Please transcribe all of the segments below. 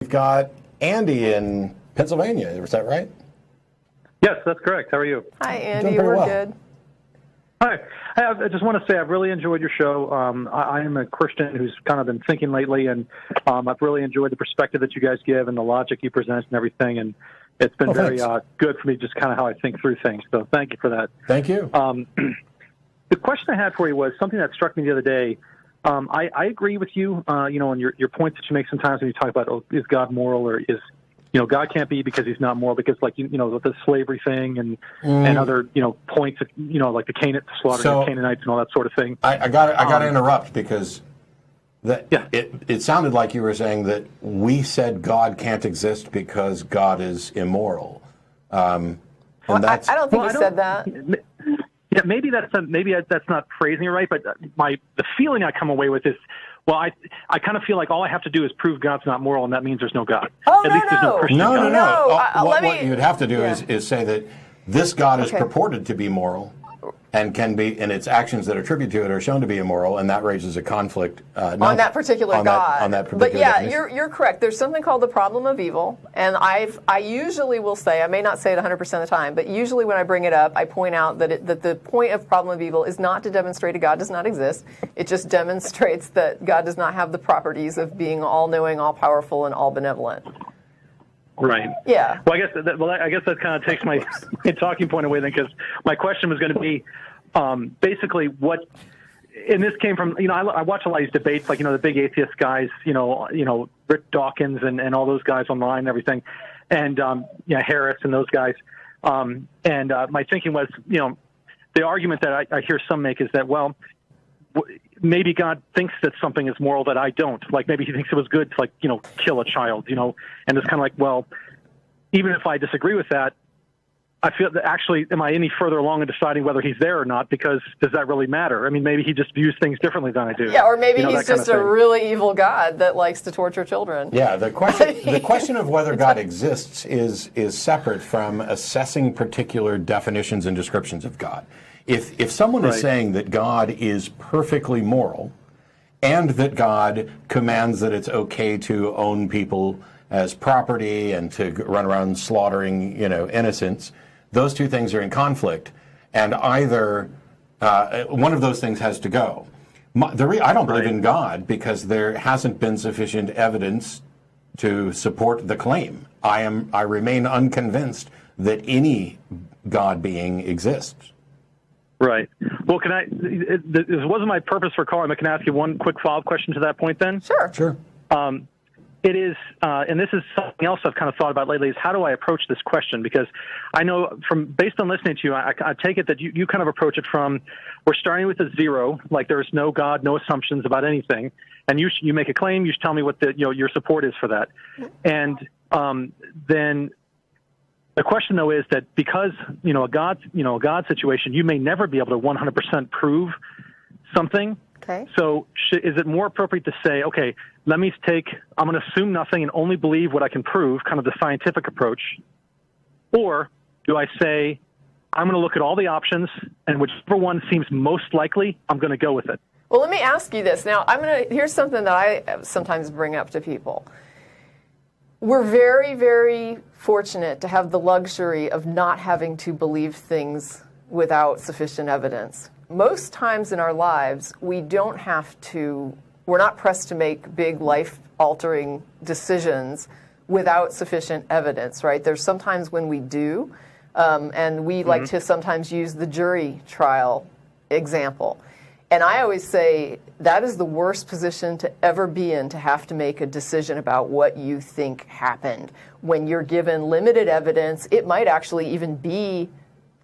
We've got Andy in Pennsylvania. Is that right? Yes, that's correct. How are you? Hi, Andy. We're well. good. Hi. I just want to say I've really enjoyed your show. I am a Christian who's kind of been thinking lately, and I've really enjoyed the perspective that you guys give and the logic you present and everything. And it's been very good for me, just kind of how I think through things. So thank you for that. Thank you. The question I had for you was something that struck me the other day. I agree with you, and your points that you make sometimes when you talk about, is God moral, or is, God can't be because he's not moral, because the slavery thing and other, points, like the slaughtering of Canaanites and all that sort of thing. I got to interrupt because it sounded like you were saying that we said God can't exist because God is immoral. I don't think you said that. Yeah, maybe that's not phrasing it right, but the feeling I come away with is, well, I kind of feel like all I have to do is prove God's not moral, and that means there's no God. Oh, At least there's no Christian God. No. What you'd have to do is say that this God is purported to be moral, and can be, and its actions that attribute to it are shown to be immoral, and that raises a conflict on that particular God. On that particular but yeah, definition. you're correct. There's something called the problem of evil, and I usually will say, I may not say it 100% of the time, but usually when I bring it up, I point out that the point of problem of evil is not to demonstrate a God does not exist. It just demonstrates that God does not have the properties of being all-knowing, all-powerful, and all-benevolent. Right. Yeah. Well, I guess that kind of takes my talking point away then, because my question was going to be basically what. And this came from, I watch a lot of these debates, like, the big atheist guys, Rick Dawkins and all those guys online and everything, and Harris and those guys. My thinking was, the argument that I hear some make is that, well, maybe God thinks that something is moral that I don't. Like, maybe he thinks it was good to, kill a child, and it's kind of like, well, even if I disagree with that, I feel that actually, am I any further along in deciding whether he's there or not? Because does that really matter? I mean, maybe he just views things differently than I do. Yeah, or maybe he's just a really evil God that likes to torture children. Yeah, the question of whether God exists is separate from assessing particular definitions and descriptions of God. If someone is saying that God is perfectly moral, and that God commands that it's okay to own people as property and to run around slaughtering, innocents, those two things are in conflict, and either one of those things has to go. I don't believe in God because there hasn't been sufficient evidence to support the claim. I remain unconvinced that any God being exists. Right. Well, this wasn't my purpose for calling, but can I ask you one quick follow-up question to that point then? Sure. It is, and this is something else I've kind of thought about lately, is how do I approach this question? Because I know based on listening to you, I take it that you kind of approach it from, we're starting with a zero, like there's no God, no assumptions about anything, and you make a claim, you tell me what your support is for that. And then the question, though, is that because, a God situation, you may never be able to 100% prove something. Okay. So is it more appropriate to say, okay, I'm going to assume nothing and only believe what I can prove, kind of the scientific approach? Or do I say, I'm going to look at all the options, and whichever one seems most likely, I'm going to go with it? Well, let me ask you this. Now, here's something that I sometimes bring up to people. We're very, very fortunate to have the luxury of not having to believe things without sufficient evidence. Most times in our lives, we're not pressed to make big life-altering decisions without sufficient evidence, right? There's sometimes when we do, and we like to sometimes use the jury trial example. And I always say that is the worst position to ever be in, to have to make a decision about what you think happened. When you're given limited evidence, it might actually even be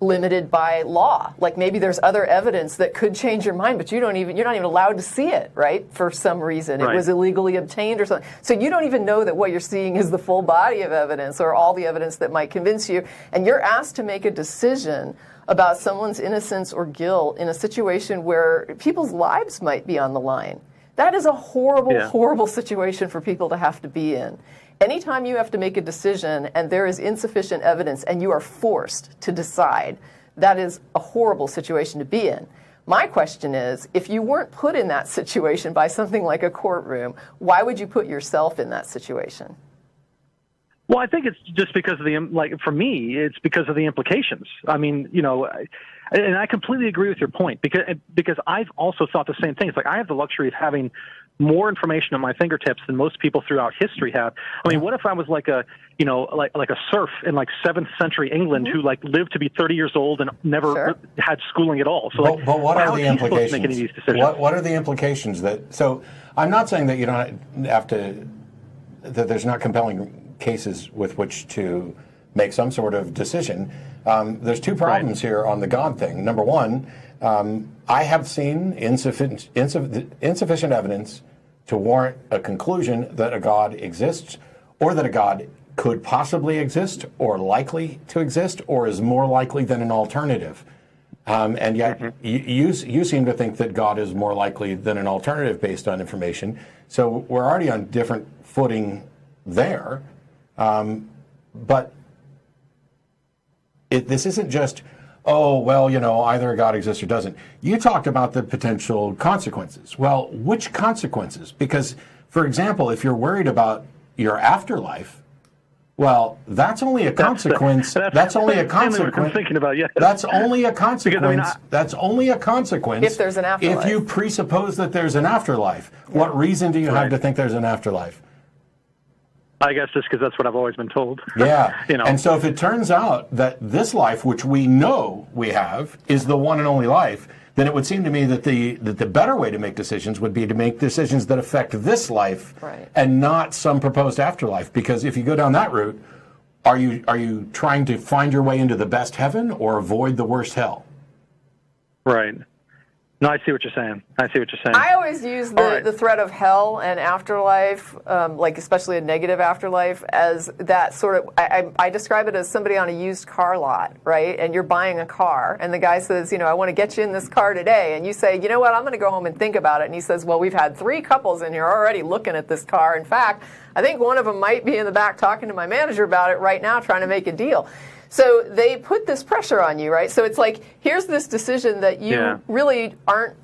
limited by law. Like maybe there's other evidence that could change your mind, but you're not even allowed to see it, right? For some reason. Right. It was illegally obtained or something. So you don't even know that what you're seeing is the full body of evidence or all the evidence that might convince you. And you're asked to make a decision about someone's innocence or guilt in a situation where people's lives might be on the line. That is a horrible, horrible situation for people to have to be in. Anytime you have to make a decision and there is insufficient evidence and you are forced to decide, that is a horrible situation to be in. My question is, if you weren't put in that situation by something like a courtroom, why would you put yourself in that situation? Well, I think it's just because of for me, it's because of the implications. I mean, and I completely agree with your point because I've also thought the same thing. It's like I have the luxury of having more information at my fingertips than most people throughout history have. I mean, what if I was like a serf in 7th century England who lived to be 30 years old and never had schooling at all? So, but what are the implications? Make any of these decisions? What are the implications So I'm not saying that you don't have to, that there's not compelling cases with which to make some sort of decision. There's two problems here on the God thing. Number one, I have seen insufficient evidence to warrant a conclusion that a God exists, or that a God could possibly exist, or likely to exist, or is more likely than an alternative. And yet you seem to think that God is more likely than an alternative based on information. So we're already on different footing there. But this isn't just, either a God exists or doesn't. You talked about the potential consequences. Well, which consequences? Because, for example, if you're worried about your afterlife, well, that's only a consequence. That's only a consequence. I'm thinking about, That's only a consequence. That's only a consequence. If there's an afterlife. If you presuppose that there's an afterlife. Yeah. What reason do you have to think there's an afterlife? I guess just because that's what I've always been told. Yeah. And so if it turns out that this life, which we know we have, is the one and only life, then it would seem to me that the better way to make decisions would be to make decisions that affect this life and not some proposed afterlife. Because if you go down that route, are you trying to find your way into the best heaven or avoid the worst hell? Right. No, I see what you're saying. I always use the threat of hell and afterlife, especially a negative afterlife, as that sort of, I describe it as somebody on a used car lot, right? And you're buying a car, and the guy says, I want to get you in this car today. And you say, you know what, I'm going to go home and think about it. And he says, well, we've had 3 couples in here already looking at this car. In fact, I think one of them might be in the back talking to my manager about it right now, trying to make a deal. So they put this pressure on you, right? So it's like, here's this decision that you really aren't,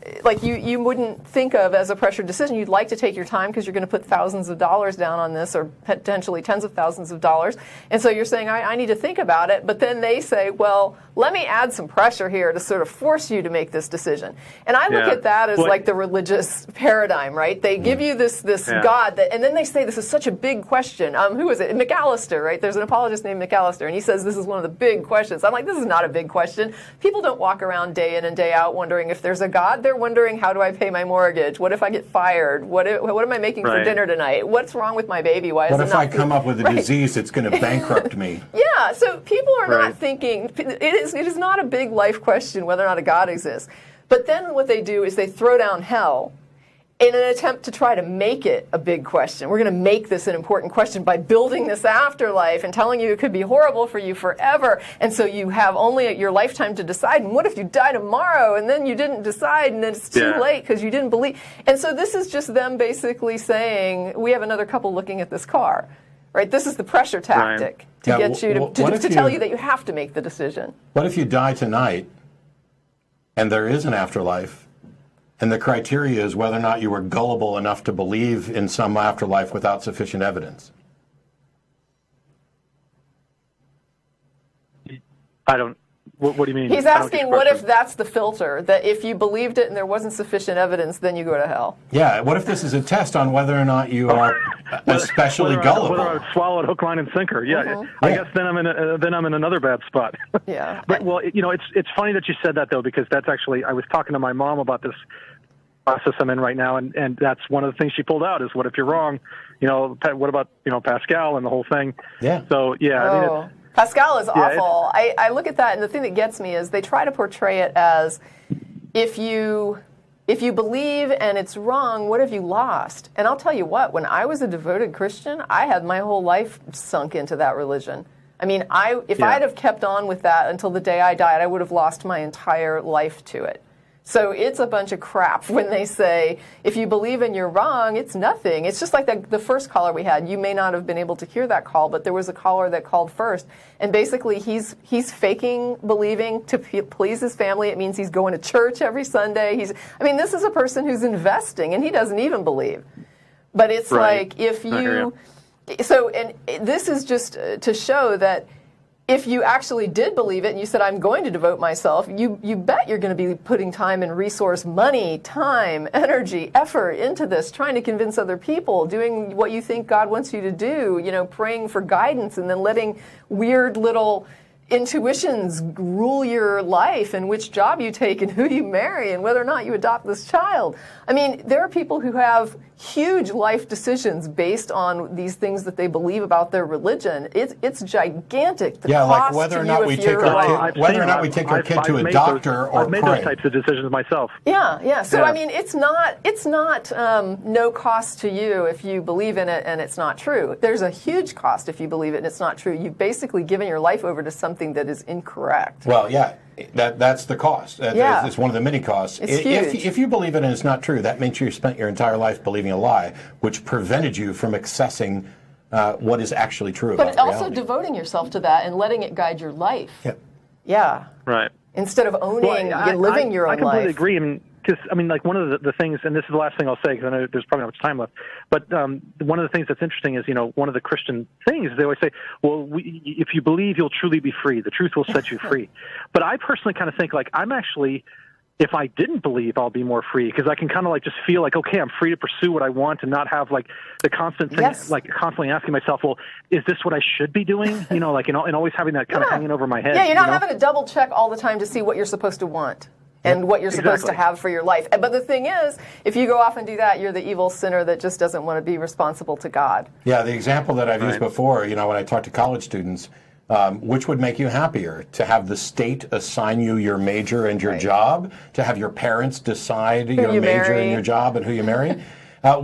you wouldn't think of as a pressured decision. You'd like to take your time because you're going to put thousands of dollars down on this, or potentially tens of thousands of dollars. And so you're saying, I need to think about it. But then they say, well, let me add some pressure here to sort of force you to make this decision. And I look at that as like the religious paradigm, right? They give you this God, and then they say this is such a big question. Who is it? McAllister, right? There's an apologist named McAllister, and he says this is one of the big questions. I'm like, this is not a big question. People don't walk around day in and day out wondering if there's a God. They're wondering, how do I pay my mortgage? What if I get fired? What am I making for dinner tonight? What's wrong with my baby? Why is what if I come up with a disease that's going to bankrupt me? Yeah, so people are not thinking, it is not a big life question whether or not a God exists. But then what they do is they throw down hell in an attempt to try to make it a big question. We're going to make this an important question by building this afterlife and telling you it could be horrible for you forever. And so you have only your lifetime to decide. And what if you die tomorrow and then you didn't decide and then it's too late because you didn't believe? And so this is just them basically saying, we have another couple looking at this car. Right? This is the pressure tactic to get you to tell you that you have to make the decision. What if you die tonight and there is an afterlife? And the criteria is whether or not you were gullible enough to believe in some afterlife without sufficient evidence. What do you mean? He's asking, what if that's the filter? That if you believed it and there wasn't sufficient evidence, then you go to hell. Yeah, what if this is a test on whether or not you are especially gullible? Whether I would swallow it hook, line, and sinker. Yeah, I guess then I'm in another bad spot. Yeah. But, it's funny that you said that, though, because that's actually, I was talking to my mom about this process I'm in right now, and that's one of the things she pulled out is, what if you're wrong? What about, Pascal and the whole thing? Yeah. So, yeah, Pascal is awful. I look at that, and the thing that gets me is they try to portray it as, if you believe and it's wrong, what have you lost? And I'll tell you what, when I was a devoted Christian, I had my whole life sunk into that religion. I mean, if I'd have kept on with that until the day I died, I would have lost my entire life to it. So it's a bunch of crap when they say, if you believe and you're wrong, it's nothing. It's just like the first caller we had. You may not have been able to hear that call, but there was a caller that called first. And basically, he's faking believing to please his family. It means he's going to church every Sunday. This is a person who's investing, and he doesn't even believe. But it's like, if So, and this is just to show that if you actually did believe it and you said, I'm going to devote myself, you bet you're going to be putting time and resource, money, time, energy, effort into this, trying to convince other people, doing what you think God wants you to do, praying for guidance, and then letting weird little intuitions rule your life and which job you take and who you marry and whether or not you adopt this child. I mean, there are people who have huge life decisions based on these things that they believe about their religion. It's gigantic. The cost like whether or not we take our kid to a doctor or I've made those types of decisions myself. Yeah. So I mean, it's not no cost to you if you believe in it and it's not true. There's a huge cost if you believe it and it's not true. You've basically given your life over to something that is incorrect. Well, yeah, that's the cost. It's one of the many costs. It's huge. If you believe it and it's not true, that means you spent your entire life believing a lie, which prevented you from accessing what is actually true about reality. But also devoting yourself to that and letting it guide your life. Yep. Yeah. Right. Instead of owning, living your own life. I completely agree. Because, like one of the things, and this is the last thing I'll say because I know there's probably not much time left, but one of the things that's interesting is, one of the Christian things, they always say, well, if you believe, you'll truly be free. The truth will set you free. But I personally kind of think, I'm actually, if I didn't believe, I'll be more free because I can kind of just feel okay, I'm free to pursue what I want and not have the constant thing, constantly asking myself, well, is this what I should be doing? And always having that kind of hanging over my head. Yeah, you're not having to double check all the time to see what you're supposed to want. And what you're supposed to have for your life. But the thing is, if you go off and do that, you're the evil sinner that just doesn't want to be responsible to God. Yeah, the example that I've used before, when I talk to college students, which would make you happier? To have the state assign you your major and your job? To have your parents decide your major and your job and who you marry?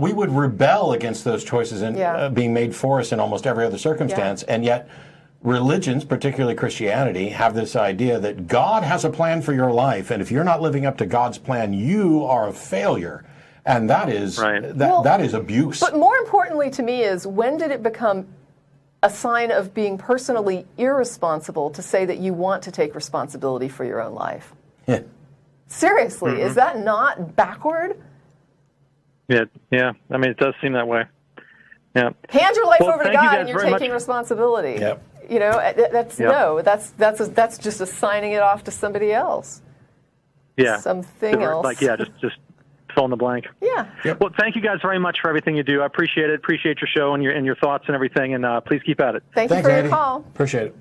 We would rebel against those choices and being made for us in almost every other circumstance, and yet religions, particularly Christianity, have this idea that God has a plan for your life, and if you're not living up to God's plan, you are a failure. And that is that is abuse. But more importantly to me is, when did it become a sign of being personally irresponsible to say that you want to take responsibility for your own life? Yeah. Seriously, is that not backward? Yeah. I mean, it does seem that way. Yeah. Hand your life over to God and you're taking responsibility. Yep. That's just assigning it off to somebody else. Yeah. Something else. Just fill in the blank. Yeah. Yep. Well, thank you guys very much for everything you do. I appreciate it. Appreciate your show and your thoughts and everything. And please keep at it. Thank you for your call. Appreciate it.